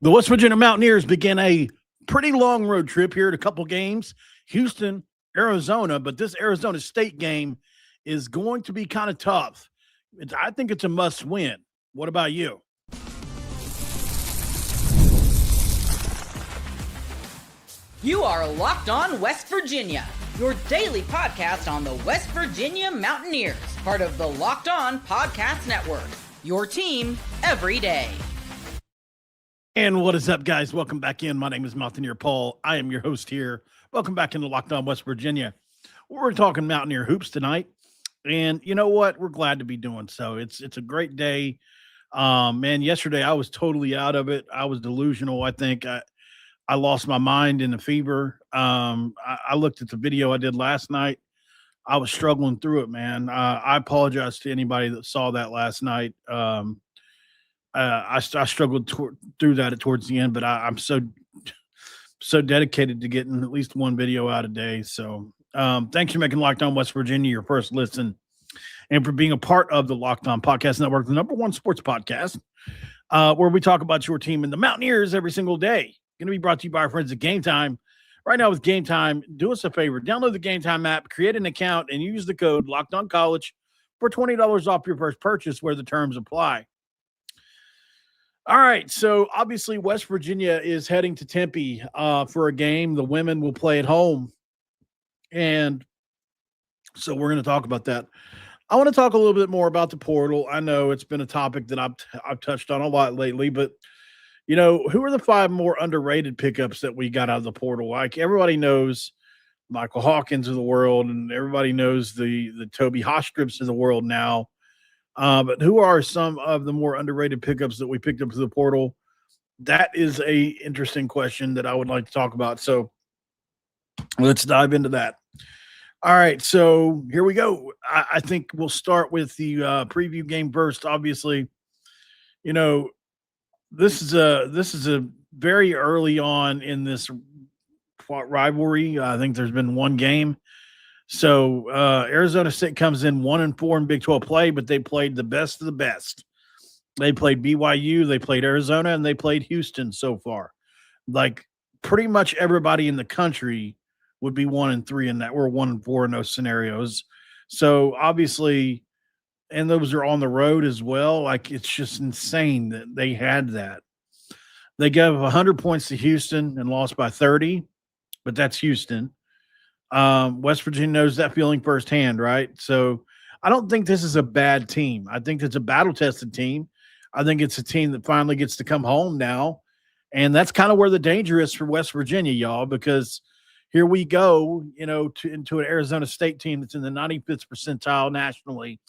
The West Virginia Mountaineers begin a pretty long road trip here at a couple games. Houston, Arizona, but this Arizona State game is going to be kind of tough. I think it's a must win. What about you? You are Locked On West Virginia, your daily podcast on the West Virginia Mountaineers, part of the Locked On Podcast Network, your team every day. And what is up, guys? Welcome back in. My name is Mountaineer Paul. I am your host here. Welcome back into Locked On West Virginia. We're talking Mountaineer hoops tonight. And you know what? We're glad to be doing so. It's a great day. Man, yesterday I was totally out of it. I was delusional. I think I lost my mind in a fever. I looked at the video I did last night. I was struggling through it, man. I apologize to anybody that saw that last night. I struggled through that towards the end, but I'm so dedicated to getting at least one video out a day. So thanks for making Locked On West Virginia your first listen and for being a part of the Locked On Podcast Network, the #1 sports podcast, where we talk about your team and the Mountaineers every single day. Going to be brought to you by our friends at Game Time. Right now with Game Time, do us a favor. Download the Game Time app, create an account, and use the code LOCKEDONCollege for $20 off your first purchase where the terms apply. All right, so obviously West Virginia is heading to Tempe for a game. The women will play at home, and so we're going to talk about that. I want to talk a little bit more about the portal. I know it's been a topic that I've touched on a lot lately, but you know, who are the 5 more underrated pickups that we got out of the portal? Like everybody knows Michael Hawkins of the world, and everybody knows the Toby Hostrips of the world now. But who are some of the more underrated pickups that we picked up to the portal? That is a interesting question that I would like to talk about. So let's dive into that. All right, so here we go. I think we'll start with the preview game first. Obviously, you know, this is a very early on in this rivalry. I think there's been one game. So Arizona State comes in 1-4 in Big 12 play, but they played the best of the best. They played BYU, they played Arizona, and they played Houston so far. Like pretty much everybody in the country would be 1-3 in that. We're 1-4 in those scenarios. So obviously, and those are on the road as well. Like it's just insane that they had that. They gave 100 points to Houston and lost by 30, but that's Houston. West Virginia knows that feeling firsthand, right? So I don't think this is a bad team. I think it's a battle-tested team. I think it's a team that finally gets to come home now. And that's kind of where the danger is for West Virginia, y'all, because here we go, you know, into an Arizona State team that's in the 95th percentile nationally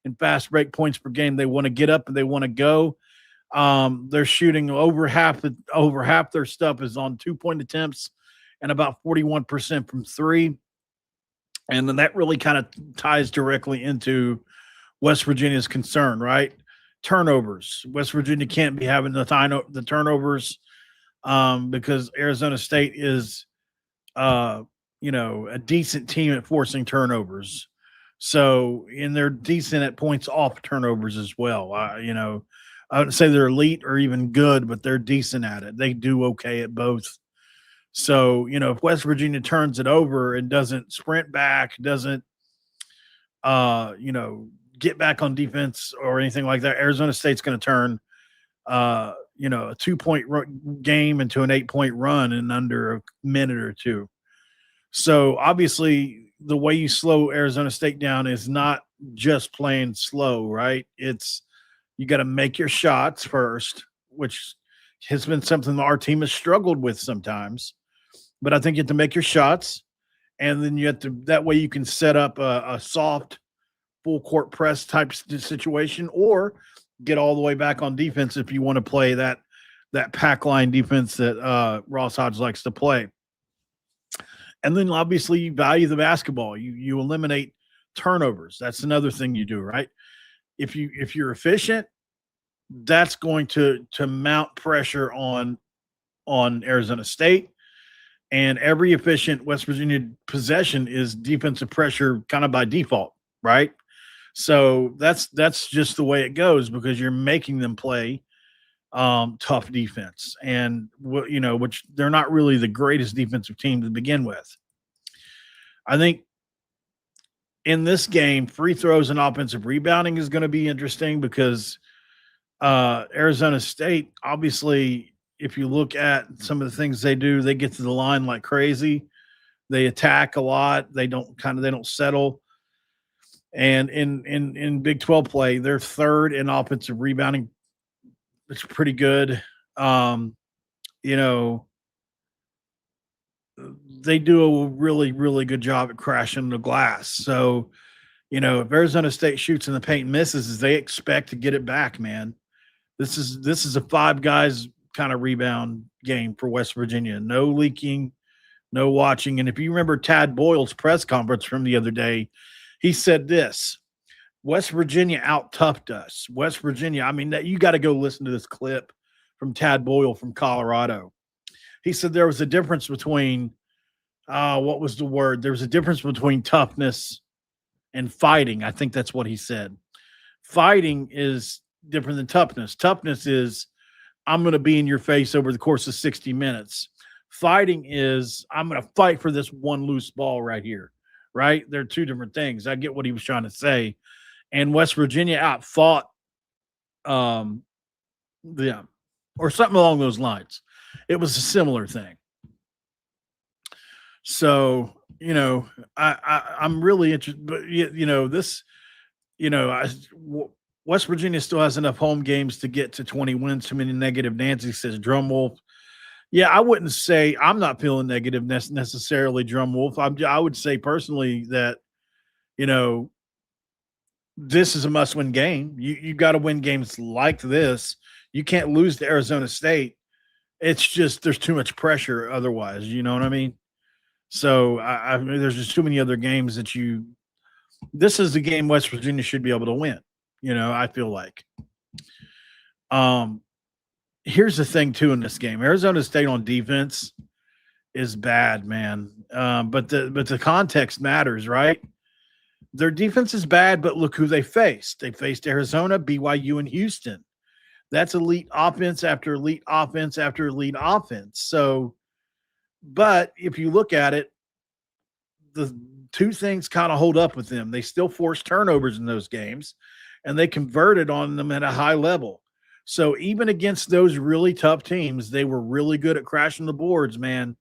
in fast break points per game. They want to get up and they want to go. They're shooting over half their stuff is on 2-point attempts and about 41% from 3. And then that really kind of ties directly into West Virginia's concern, right? Turnovers. West Virginia can't be having the turnovers because Arizona State is, a decent team at forcing turnovers. So, and they're decent at points off turnovers as well. I wouldn't say they're elite or even good, but they're decent at it. They do okay at both. So, you know, if West Virginia turns it over and doesn't sprint back, doesn't, get back on defense or anything like that, Arizona State's going to turn, a 2-point game into an 8-point run in under a minute or two. So, obviously, the way you slow Arizona State down is not just playing slow, right? It's you got to make your shots first, which has been something our team has struggled with sometimes. But I think you have to make your shots, and then you have to – that way you can set up a soft full-court press type situation or get all the way back on defense if you want to play that pack line defense that Ross Hodge likes to play. And then obviously you value the basketball. You eliminate turnovers. That's another thing you do, right? If you're efficient, that's going to mount pressure on Arizona State. And every efficient West Virginia possession is defensive pressure kind of by default, right? So that's just the way it goes because you're making them play tough defense, and which they're not really the greatest defensive team to begin with. I think in this game, free throws and offensive rebounding is going to be interesting because Arizona State, obviously, if you look at some of the things they do, they get to the line like crazy. They attack a lot. They don't settle. And in Big 12 play, they're third in offensive rebounding. It's pretty good. You know, they do a really, really good job at crashing the glass. So, if Arizona State shoots in the paint and misses, they expect to get it back, man. This is a five guys kind of rebound game for West Virginia. No leaking, no watching. And if you remember Tad Boyle's press conference from the other day, he said this: West Virginia out-toughed us. West Virginia, I mean, you got to go listen to this clip from Tad Boyle from Colorado. He said there was a difference between, what was the word? There was a difference between toughness and fighting. I think that's what he said. Fighting is different than toughness. Toughness is, I'm going to be in your face over the course of 60 minutes. Fighting is, I'm going to fight for this one loose ball right here, right? They're two different things. I get what he was trying to say. And West Virginia outfought them, or something along those lines. It was a similar thing. So, I'm really interested, but West Virginia still has enough home games to get to 20 wins. Too many negative. Nancy says Drum Wolf. Yeah, I wouldn't say I'm not feeling negative necessarily, Drum Wolf. I would say personally that, this is a must-win game. You got to win games like this. You can't lose to Arizona State. It's just there's too much pressure otherwise. You know what I mean? So I mean, there's just too many other games that this is the game West Virginia should be able to win. I feel like. Here's the thing too in this game. Arizona State on defense is bad, man. But the context matters, right? Their defense is bad, but look who they faced. They faced Arizona, BYU, and Houston. That's elite offense after elite offense after elite offense. So, but if you look at it, the two things kind of hold up with them. They still force turnovers in those games, and they converted on them at a high level. So even against those really tough teams, they were really good at crashing the boards, man.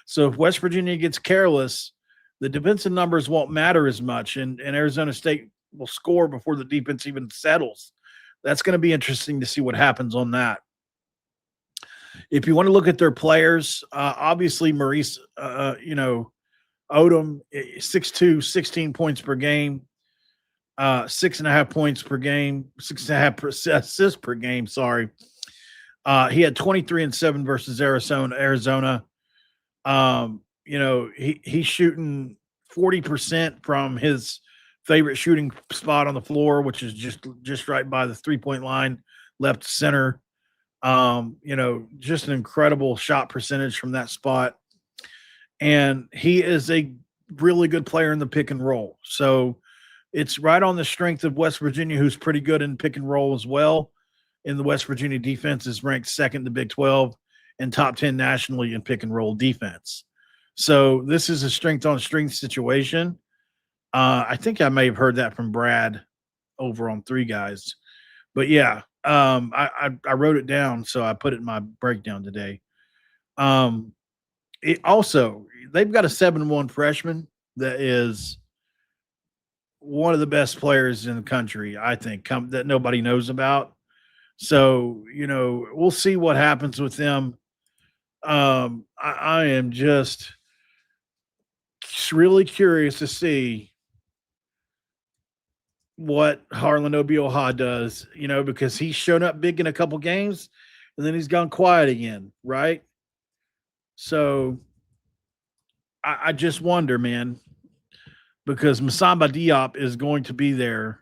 So if West Virginia gets careless, the defensive numbers won't matter as much, and Arizona State will score before the defense even settles. That's going to be interesting to see what happens on that. If you want to look at their players, obviously Maurice, Odom, 6'2", 16 points per game, 6.5 points per game, 6.5 assists per game. Sorry. He had 23 and 7 versus Arizona. He's shooting 40% from his favorite shooting spot on the floor, which is just right by the 3-point line, left center. Just an incredible shot percentage from that spot. And he is a really good player in the pick and roll. So it's right on the strength of West Virginia, who's pretty good in pick and roll as well. In the West Virginia defense is ranked second in the Big 12 and top 10 nationally in pick and roll defense. So this is a strength on strength situation. I think I may have heard that from Brad over on Three Guys, but yeah, I wrote it down, so I put it in my breakdown today. They've got a 7-1 freshman that is one of the best players in the country, I think, that nobody knows about. So, we'll see what happens with them. I am just really curious to see what Harlan Obioha does, because he's shown up big in a couple games and then he's gone quiet again, right? So I just wonder, man, because Masamba Diop is going to be there.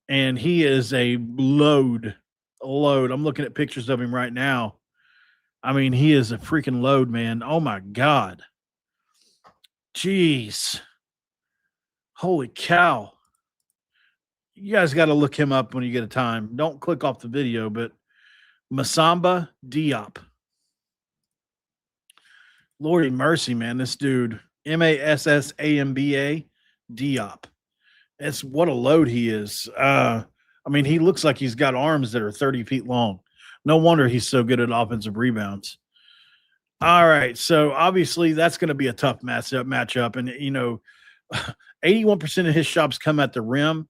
And he is a load. I'm looking at pictures of him right now. I mean, he is a freaking load, man. Oh my God. Jeez. Holy cow. you guys got to look him up when you get a time. Don't click off the video, but Masamba Diop. Lordy mercy, man. This dude, Massamba Diop. It's what a load he is. I mean, he looks like he's got arms that are 30 feet long. No wonder he's so good at offensive rebounds. All right. So obviously that's going to be a tough matchup. And, 81% of his shots come at the rim,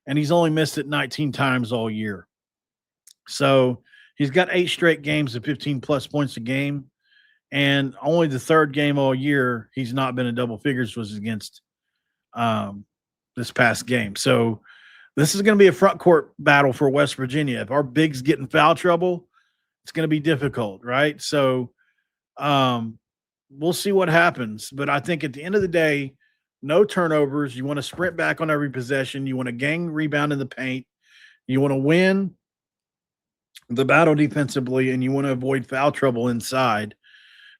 and he's only missed it 19 times all year. So he's got 8 straight games of 15 plus points a game. And only the third game all year he's not been in double figures was against this past game. So this is going to be a front court battle for West Virginia. If our bigs get in foul trouble, it's going to be difficult, right? So we'll see what happens. But I think at the end of the day, no turnovers. You want to sprint back on every possession. You want to gang rebound in the paint. You want to win the battle defensively, and you want to avoid foul trouble inside.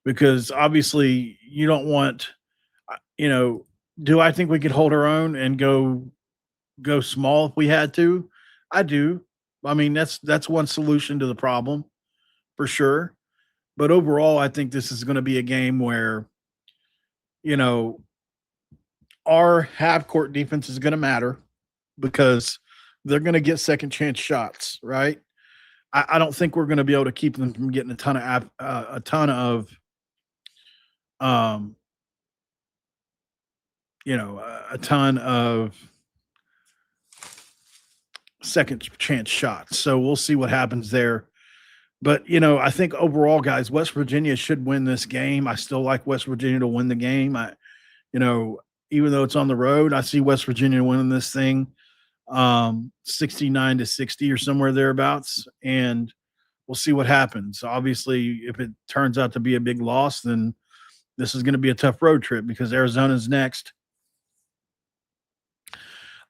Because obviously you don't want, do I think we could hold our own and go small if we had to? I do. I mean, that's one solution to the problem for sure. But overall, I think this is going to be a game where, our half court defense is going to matter because they're going to get second chance shots, right? I don't think we're going to be able to keep them from getting a ton of second chance shots. So we'll see what happens there. But, I think overall, guys, West Virginia should win this game. I still like West Virginia to win the game. Even though it's on the road, I see West Virginia winning this thing 69-60 or somewhere thereabouts. And we'll see what happens. Obviously, if it turns out to be a big loss, then this is going to be a tough road trip because Arizona's next.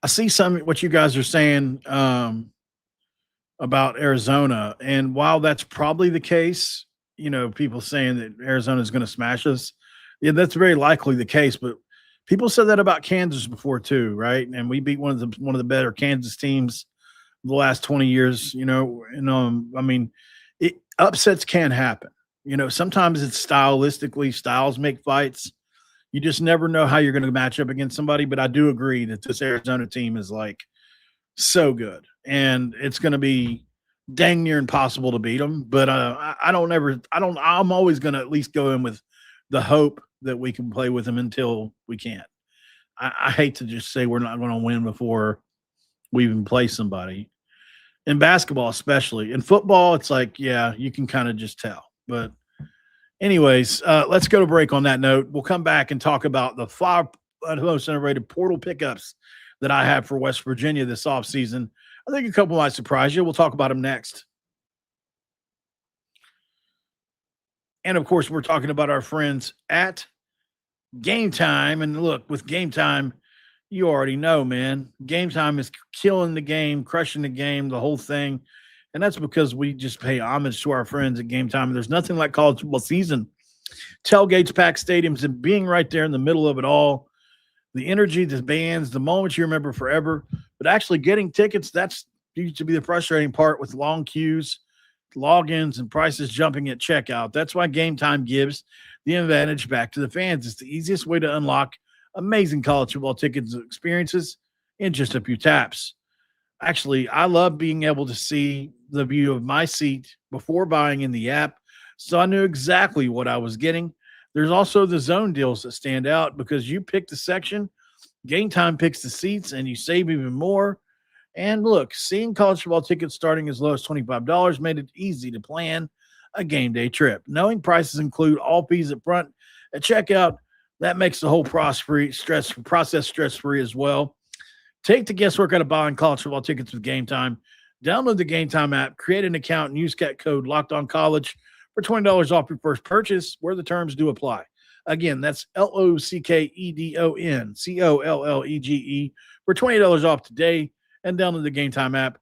I see what you guys are saying about Arizona. And while that's probably the case, people saying that Arizona is going to smash us. Yeah, that's very likely the case. But people said that about Kansas before too, right? And we beat one of the better Kansas teams the last 20 years, upsets can happen. Sometimes it's stylistically, styles make fights. You just never know how you're going to match up against somebody. But I do agree that this Arizona team is like so good, and it's going to be dang near impossible to beat them. But I'm always going to at least go in with the hope that we can play with them until we can't. I hate to just say we're not going to win before we even play somebody. In basketball, especially. In football, it's like, yeah, you can kind of just tell. But anyways, let's go to break on that note. We'll come back and talk about the 5 most underrated portal pickups that I have for West Virginia this offseason. I think a couple might surprise you. We'll talk about them next. And, of course, we're talking about our friends at Game Time. And, look, with Game Time, you already know, man. Game Time is killing the game, crushing the game, the whole thing. And that's because we just pay homage to our friends at Game Time. There's nothing like college football season. Tailgates, packed stadiums, and being right there in the middle of it all. The energy, the bands, the moments you remember forever. But actually getting tickets, that's used to be the frustrating part with long queues, logins, and prices jumping at checkout. That's why Game Time gives the advantage back to the fans. It's the easiest way to unlock amazing college football tickets and experiences in just a few taps. Actually, I love being able to see the view of my seat before buying in the app, so I knew exactly what I was getting. There's also the zone deals that stand out because you pick the section, Game Time picks the seats, and you save even more. And look, seeing college football tickets starting as low as $25 made it easy to plan a game day trip. Knowing prices include all fees up front at checkout, that makes the whole process stress-free as well. Take the guesswork out of buying college football tickets with Game Time. Download the Game Time app, create an account, and use code LOCKEDONCollege for $20 off your first purchase, where the terms do apply. Again, that's LOCKEDONCOLLEGE for $20 off today, and download the Game Time app,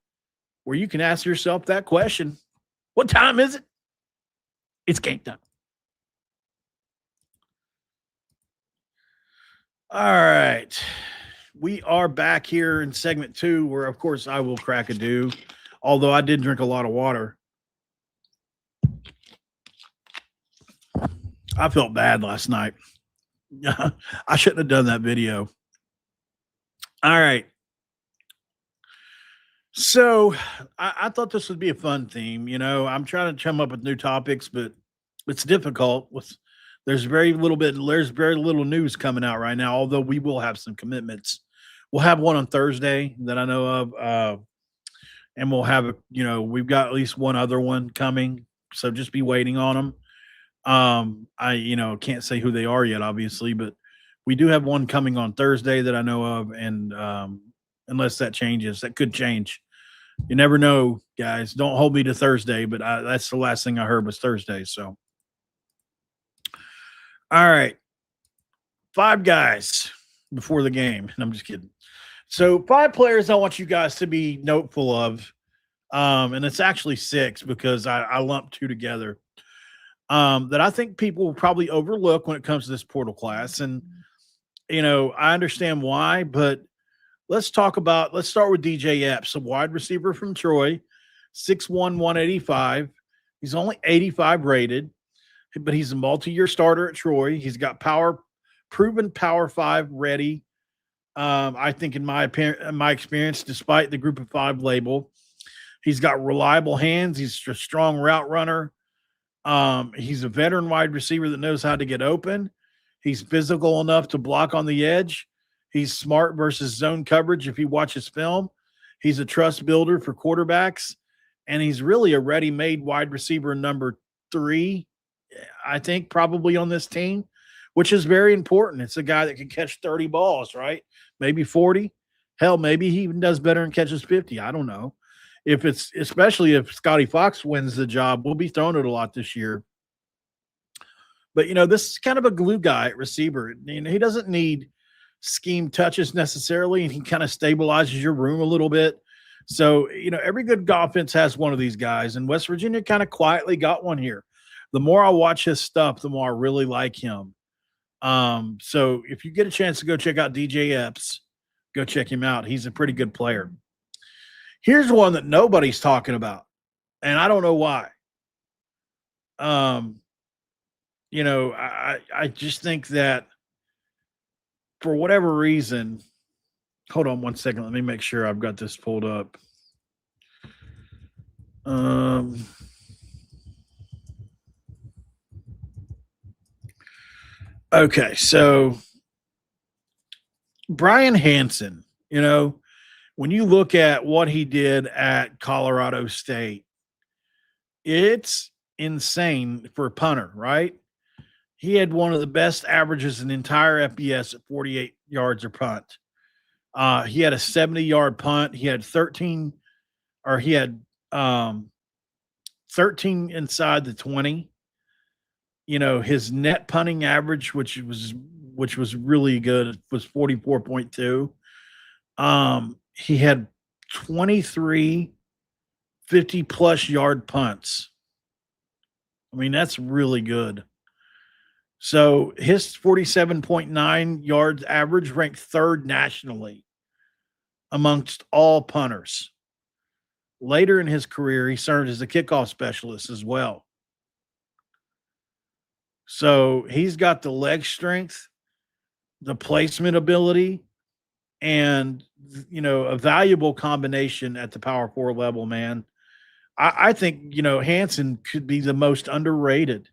where you can ask yourself that question: what time is it? It's game time. All right. We are back here in segment 2, where, of course, I will crack a dew, although I did drink a lot of water. I felt bad last night. I shouldn't have done that video. All right. So I thought this would be a fun theme. I'm trying to come up with new topics, but it's difficult. There's very little news coming out right now, although we will have some commitments. We'll have one on Thursday that I know of, and we'll have we've got at least one other one coming, so just be waiting on them. I can't say who they are yet, obviously, but we do have one coming on Thursday that I know of, and unless that changes, that could change. You never know, guys. Don't hold me to Thursday, but that's the last thing I heard was Thursday. So, all right, 5 guys before the game. And I'm just kidding. So 5 players I want you guys to be noteful of, and it's actually 6 because I lumped 2 together. That I think people will probably overlook when it comes to this portal class. And, I understand why, but let's start with DJ Epps, a wide receiver from Troy, 6'1", 185. He's only 85 rated, but he's a multi-year starter at Troy. He's got proven Power 5 ready. I think in my experience, despite the group of 5 label, he's got reliable hands. He's a strong route runner. He's a veteran wide receiver that knows how to get open. He's physical enough to block on the edge. He's smart versus zone coverage if he watches film. He's a trust builder for quarterbacks, and he's really a ready-made wide receiver number 3, I think, probably on this team, which is very important. It's a guy that can catch 30 balls, right? Maybe 40. Hell, maybe he even does better and catches 50. I don't know. Especially if Scotty Fox wins the job, we'll be throwing it a lot this year. But, this is kind of a glue guy at receiver. He doesn't need scheme touches necessarily, and he kind of stabilizes your room a little bit. So, every good offense has one of these guys, and West Virginia kind of quietly got one here. The more I watch his stuff, the more I really like him. So if you get a chance to go check out DJ Epps, go check him out. He's a pretty good player. Here's one that nobody's talking about, and I don't know why. I just think that for whatever reason, hold on one second. Let me make sure I've got this pulled up. Okay, so Brian Hansen, when you look at what he did at Colorado State, it's insane for a punter, right? He had one of the best averages in the entire FBS at 48 yards a punt. He had a 70-yard punt. He had 13 inside the 20. His net punting average, which was really good, was 44.2. He had 23 50-plus yard punts. I mean, that's really good. So his 47.9 yards average ranked 3rd nationally amongst all punters. Later in his career, he served as a kickoff specialist as well. So he's got the leg strength, the placement ability, and, a valuable combination at the Power 4 level, man. I think, Hansen could be the most underrated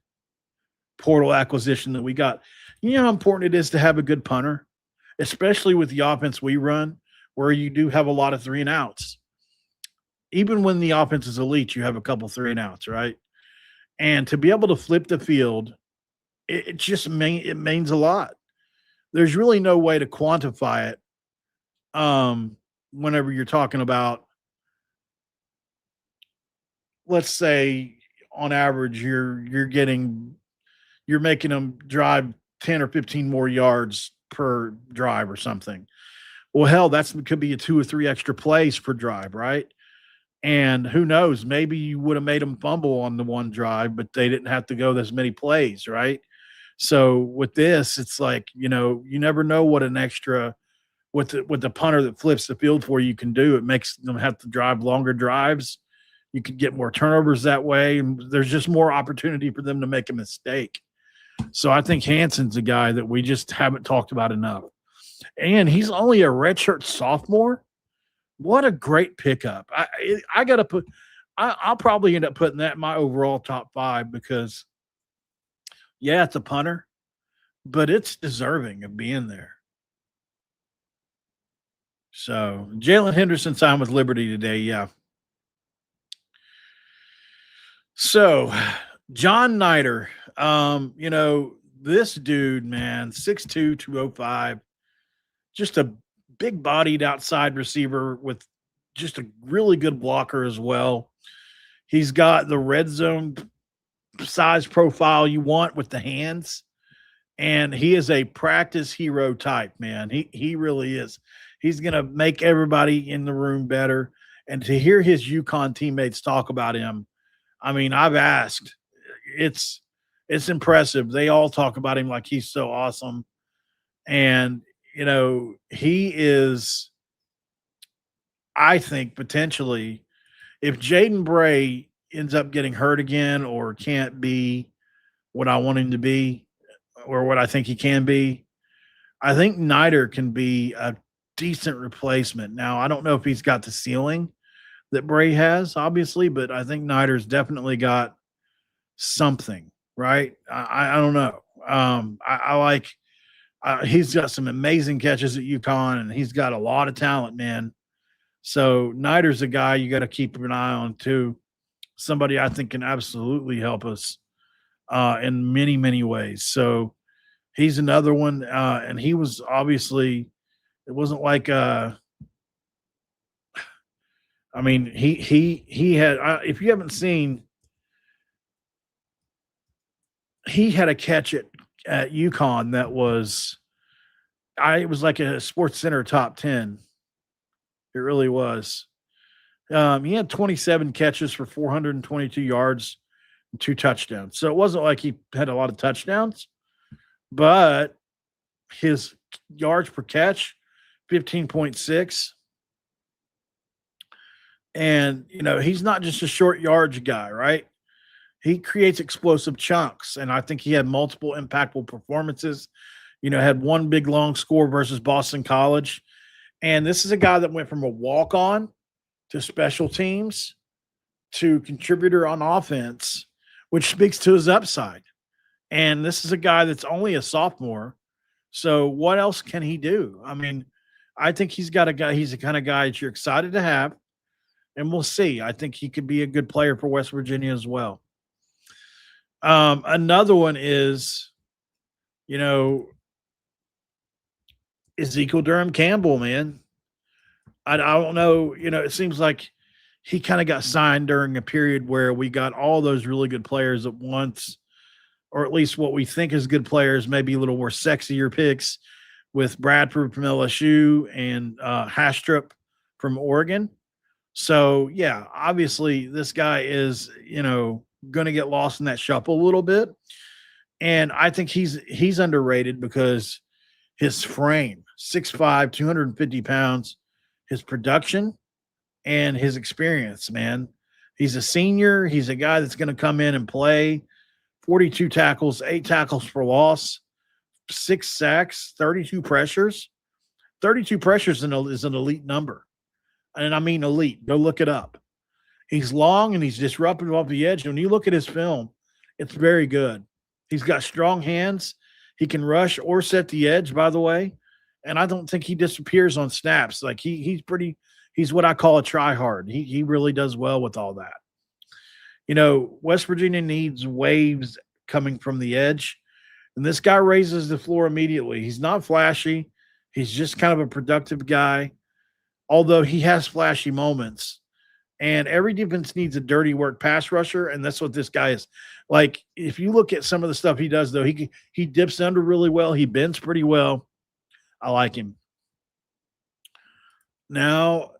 portal acquisition that we got. You know how important it is to have a good punter, especially with the offense we run, where you do have a lot of 3 and outs. Even when the offense is elite, you have a couple 3 and outs, right? And to be able to flip the field, it means a lot. There's really no way to quantify it. Whenever you're talking about, let's say on average, you're making them drive 10 or 15 more yards per drive or something. Well, hell, could be a 2 or 3 extra plays per drive, right? And who knows, maybe you would have made them fumble on the one drive, but they didn't have to go as many plays, right? So with this, it's like, you never know what an extra with the punter that flips the field for you, you can do. It makes them have to drive longer drives. You could get more turnovers that way. And there's just more opportunity for them to make a mistake. So I think Hanson's a guy that we just haven't talked about enough. And he's only a redshirt sophomore. What a great pickup. I got to put – I'll probably end up putting that in my overall top 5 because, yeah, it's a punter, but it's deserving of being there. So Jalen Henderson signed with Liberty today, yeah. So John Nider, this dude, man, 6'2", 205, just a big-bodied outside receiver with just a really good blocker as well. He's got the red zone size profile you want with the hands, and he is a practice hero type, man. He really is. He's going to make everybody in the room better. And to hear his UConn teammates talk about him, I mean, I've asked. It's impressive. They all talk about him like he's so awesome. And, he is, I think, potentially, if Jaden Bray ends up getting hurt again or can't be what I want him to be or what I think he can be, I think Nider can be a decent replacement. Now, I don't know if he's got the ceiling that Bray has, obviously, but I think Nider's definitely got something, right? I don't know. I like he's got some amazing catches at UConn, and he's got a lot of talent, man. So Nider's a guy you got to keep an eye on too. Somebody I think can absolutely help us in many, many ways. So he's another one, and he was obviously – it wasn't like he had if you haven't seen, he had a catch at UConn that was it was like a Sports Center top 10. It really was. He had 27 catches for 422 yards and 2 touchdowns. So it wasn't like he had a lot of touchdowns, but his yards per catch 15.6. And, he's not just a short yardage guy, right? He creates explosive chunks. And I think he had multiple impactful performances. Had one big long score versus Boston College. And this is a guy that went from a walk-on to special teams to contributor on offense, which speaks to his upside. And this is a guy that's only a sophomore. So what else can he do? I mean, I think he's the kind of guy that you're excited to have, and we'll see. I think he could be a good player for West Virginia as well. Another one is, Ezekiel Durham Campbell, man. I don't know, it seems like he kind of got signed during a period where we got all those really good players at once, or at least what we think is good players, maybe a little more sexier picks, with Bradford from LSU and Hastrup from Oregon. So, yeah, obviously this guy is, going to get lost in that shuffle a little bit. And I think he's underrated because his frame, 6'5", 250 pounds, his production and his experience, man. He's a senior. He's a guy that's going to come in and play. 42 tackles, 8 tackles for loss, 6 sacks, 32 pressures. 32 pressures is an elite number. And I mean elite. Go look it up. He's long and he's disruptive off the edge. When you look at his film, it's very good. He's got strong hands. He can rush or set the edge, by the way. And I don't think he disappears on snaps. Like he's what I call a try-hard. He really does well with all that. West Virginia needs waves coming from the edge. And this guy raises the floor immediately. He's not flashy. He's just kind of a productive guy, although he has flashy moments. And every defense needs a dirty work pass rusher, and that's what this guy is. Like, if you look at some of the stuff he does, though, he dips under really well. He bends pretty well. I like him. Now,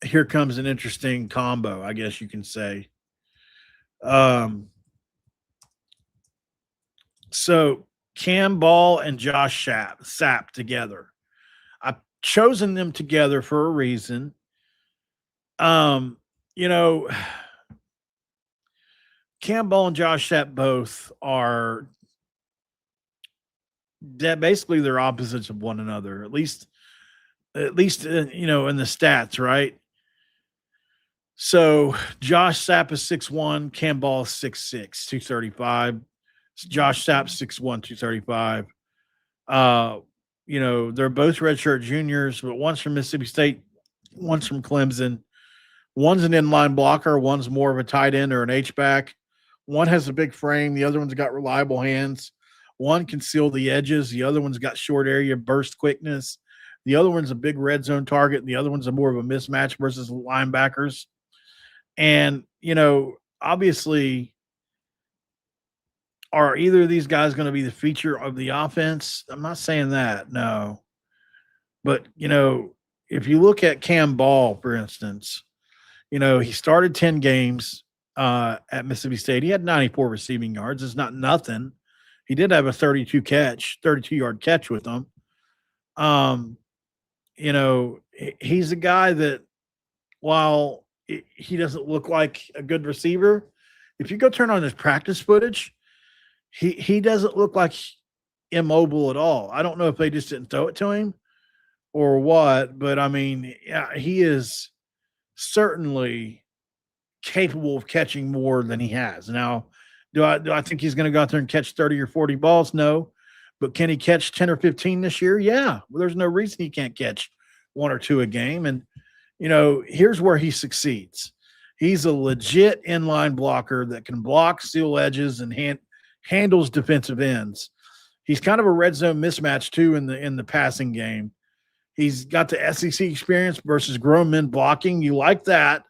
here comes an interesting combo, I guess you can say. So Cam Ball and Josh Sapp together. chosen them together for a reason. Um, you know, Cam Ball and Josh Sapp both are that basically they're opposites of one another, at least you know, in the stats, right? So Josh Sapp is 6'1", Cam Ball is 6'6", 235. Josh Sapp 6'1", 235. You know, they're both redshirt juniors, but one's from Mississippi State, one's from Clemson. One's an inline blocker, one's more of a tight end or an H-back. One has a big frame, the other one's got reliable hands. One can seal the edges, the other one's got short area burst quickness. The other one's a big red zone target, and the other one's a more of a mismatch versus linebackers. And, you know, obviously, are either of these guys going to be the feature of the offense? I'm not saying that, no. But, you know, if you look at Cam Ball, for instance, you know, he started 10 games at Mississippi State. He had 94 receiving yards. It's not nothing. He did have a 32-yard catch with them. You know, he's a guy that while he doesn't look like a good receiver, if you go turn on his practice footage, he doesn't look like immobile at all. I don't know if they just didn't throw it to him or what, but I mean, yeah, he is certainly capable of catching more than he has. Now, do I think he's going to go out there and catch 30 or 40 balls? No. But can he catch 10 or 15 this year? Yeah. Well, there's no reason he can't catch one or two a game. And, you know, here's where he succeeds. He's a legit inline blocker that can block, seal edges, and handles defensive ends. He's kind of a red zone mismatch too in the passing game. He's got the SEC experience versus grown men blocking. You like that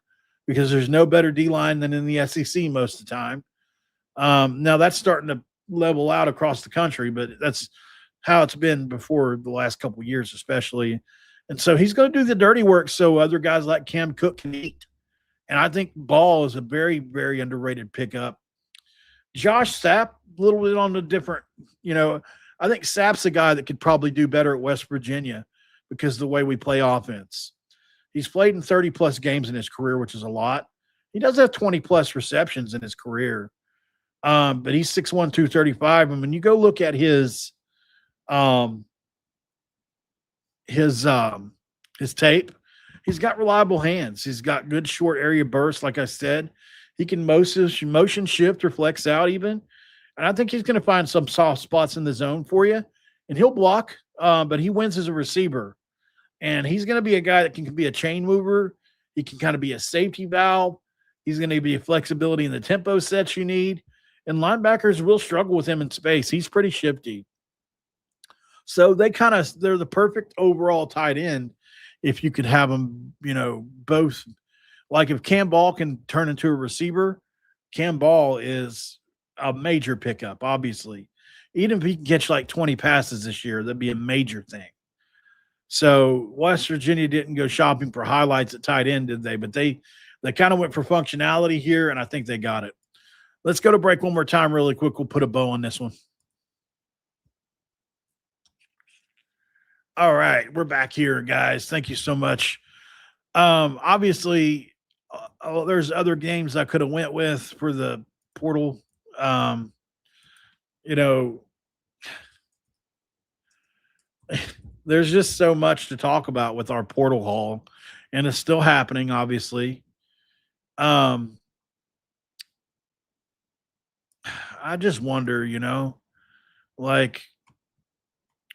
because there's no better D-line than in the SEC most of the time. Now that's starting to level out across the country, but that's how it's been before the last couple of years, especially. And so he's going to do the dirty work so other guys like Cam Cook can eat. And I think Ball is a very, very underrated pickup. Josh Sapp, a little bit on the different, you know, I think Sapp's a guy that could probably do better at West Virginia because of the way we play offense. He's played in 30-plus games in his career, which is a lot. He does have 20-plus receptions in his career. But he's 6'1", 235. And when you go look at his tape, he's got reliable hands. He's got good short area bursts, like I said. He can motion shift or flex out even. And I think he's going to find some soft spots in the zone for you. And he'll block, but he wins as a receiver. And he's going to be a guy that can be a chain mover. He can kind of be a safety valve. He's going to be a flexibility in the tempo sets you need. And linebackers will struggle with him in space. He's pretty shifty. So they're the perfect overall tight end if you could have them, you know, both. Like if Cam Ball can turn into a receiver, Cam Ball is a major pickup, obviously. Even if he can catch like 20 passes this year, that'd be a major thing. So West Virginia didn't go shopping for highlights at tight end, did they? But they kind of went for functionality here, and I think they got it. Let's go to break one more time really quick. We'll put a bow on this one. All right, we're back here, guys. Thank you so much. Obviously, there's other games I could have went with for the portal. You know, there's just so much to talk about with our portal haul, and it's still happening, obviously. I just wonder, you know, like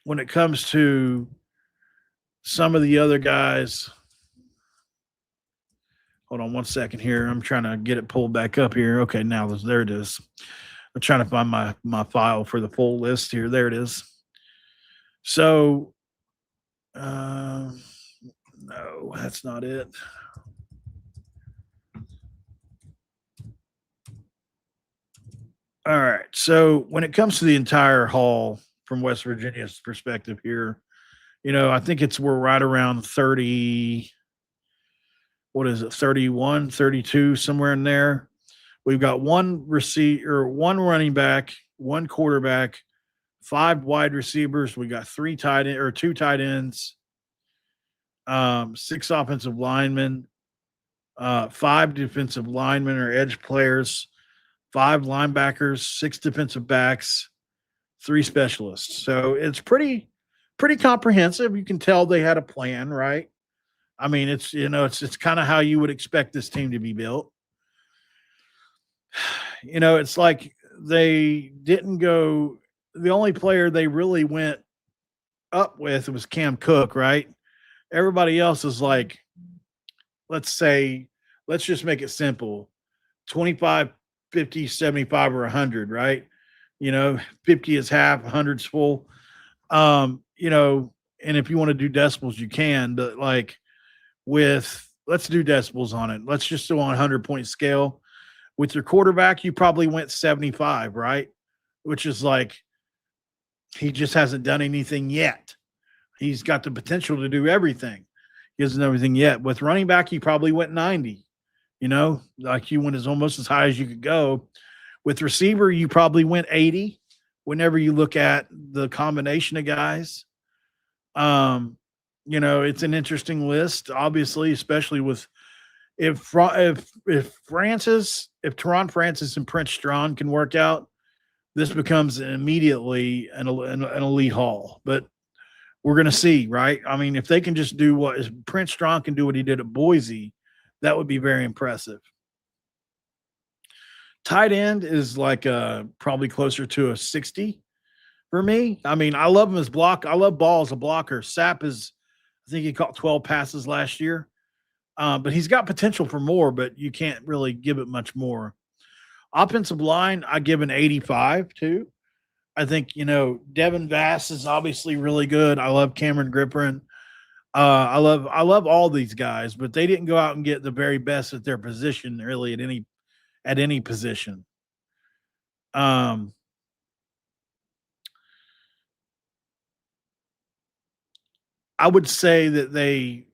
when it comes to some of the other guys. Hold on one second here. I'm trying to get it pulled back up here. Okay, now there it is. I'm trying to find my file for the full list here. There it is. So, no, that's not it. All right. So when it comes to the entire haul from West Virginia's perspective here, you know, I think we're right around 30. What is it? 31, 32, somewhere in there. We've got one running back, one quarterback, 5 wide receivers. We got 2 tight ends. 6 offensive linemen, 5 defensive linemen or edge players, 5 linebackers, 6 defensive backs, 3 specialists. So it's pretty comprehensive. You can tell they had a plan, right? I mean, it's kind of how you would expect this team to be built. It's like they didn't go. The only player they really went up with was Cam Cook, right? Everybody else is like, let's just make it simple, 25, 50, 75, or 100, right? 50 is half, 100's full. And if you want to do decimals, you can, but like let's do decimals on it. Let's just do on a 100-point scale. With your quarterback, you probably went 75, right? Which is like, he just hasn't done anything yet. He's got the potential to do everything. He hasn't done everything yet. With running back, you probably went 90. Like you went almost as high as you could go. With receiver, you probably went 80 whenever you look at the combination of guys. It's an interesting list, obviously, especially with if Teron Francis and Prince Strong can work out, this becomes immediately an elite haul. But we're going to see, right? I mean, if they can just do if Prince Strong can do what he did at Boise, that would be very impressive. Tight end is like probably closer to a 60 for me. I mean, I love him as block. I love Ball as a blocker. Sapp I think he caught 12 passes last year. But he's got potential for more, but you can't really give it much more. Offensive line, I give an 85 too. I think, Devin Vass is obviously really good. I love Cameron Griffin. I love all these guys, but they didn't go out and get the very best at their position, really, at any position. I would say that they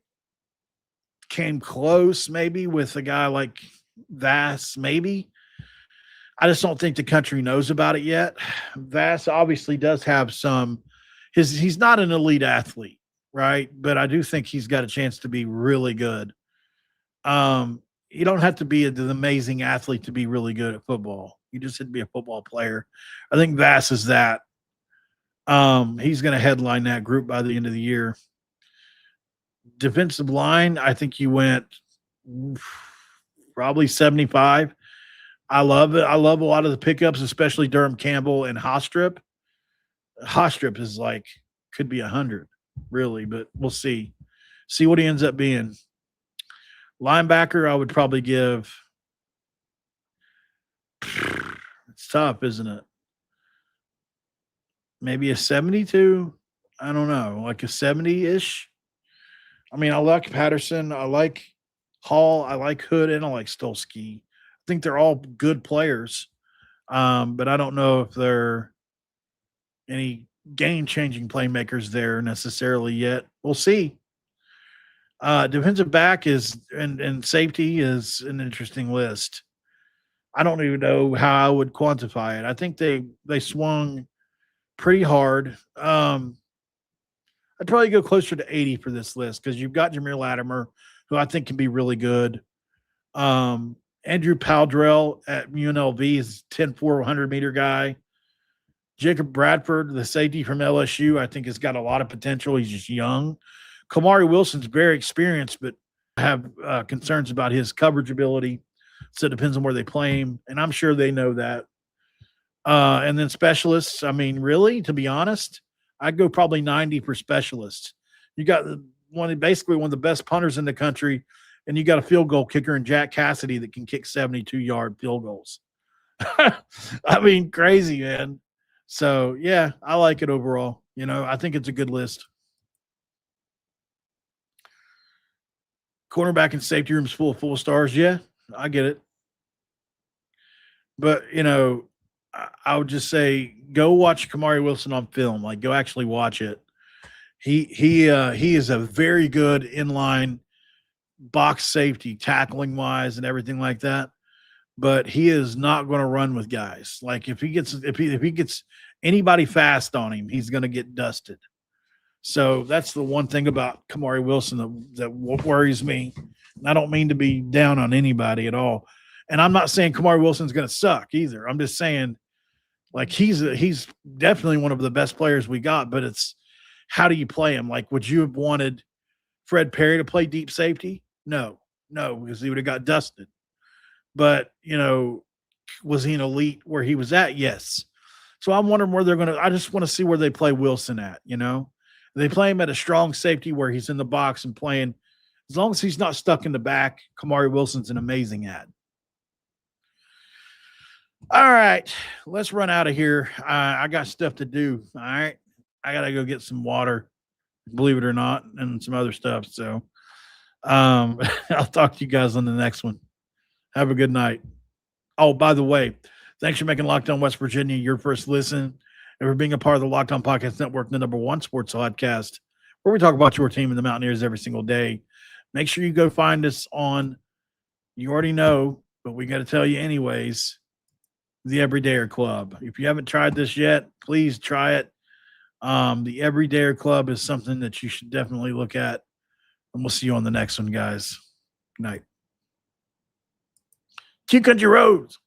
came close maybe with a guy like Vass, maybe. I just don't think the country knows about it yet. Vass obviously does have he's not an elite athlete, right? But I do think he's got a chance to be really good. You don't have to be an amazing athlete to be really good at football. You just have to be a football player. I think Vass is that. He's going to headline that group by the end of the year. Defensive line, I think you went probably 75. I love it. I love a lot of the pickups, especially Durham Campbell and Hostrip. Hostrip is like, could be 100, really, but we'll see. See what he ends up being. Linebacker, I would probably give. It's tough, isn't it? Maybe a 72. I don't know, like a 70-ish. I mean, I like Patterson. I like Hall. I like Hood, and I like Stolsky. I think they're all good players, but I don't know if they're any game-changing playmakers there necessarily yet. We'll see. Defensive back and safety is an interesting list. I don't even know how I would quantify it. I think they swung pretty hard. I'd probably go closer to 80 for this list because you've got Jameer Latimer, who I think can be really good. Andrew Powdrell at UNLV is 10'4", 100-meter guy. Jacob Bradford, the safety from LSU, I think has got a lot of potential. He's just young. Kamari Wilson's very experienced, but I have concerns about his coverage ability. So it depends on where they play him, and I'm sure they know that. And then specialists, I mean, really, to be honest, I'd go probably 90 for specialists. You got basically one of the best punters in the country, and you got a field goal kicker in Jack Cassidy that can kick 72-yard field goals. I mean, crazy, man. So, yeah, I like it overall. I think it's a good list. Cornerback and safety room's full of 4 stars. Yeah, I get it. But, I would just say go watch Kamari Wilson on film. Like, go actually watch it. He is a very good inline box safety, tackling wise and everything like that. But he is not going to run with guys. Like if he gets anybody fast on him, he's going to get dusted. So that's the one thing about Kamari Wilson that worries me. And I don't mean to be down on anybody at all. And I'm not saying Kamari Wilson's going to suck either. I'm just saying, like, he's definitely one of the best players we got, but it's how do you play him? Like, would you have wanted Fred Perry to play deep safety? No, because he would have got dusted. But, was he an elite where he was at? Yes. So I'm wondering where they're going to – I just want to see where they play Wilson at, They play him at a strong safety where he's in the box and playing. As long as he's not stuck in the back, Kamari Wilson's an amazing ad. All right, let's run out of here. I got stuff to do, all right? I got to go get some water, believe it or not, and some other stuff. So I'll talk to you guys on the next one. Have a good night. Oh, by the way, thanks for making Locked On West Virginia your first listen and for being a part of the Locked On Podcast Network, the #1 sports podcast, where we talk about your team and the Mountaineers every single day. Make sure you go find us on, you already know, but we got to tell you anyways, the Everydayer Club. If you haven't tried this yet, please try it. The Everydayer Club is something that you should definitely look at. And we'll see you on the next one, guys. Good night. Q Country Roads.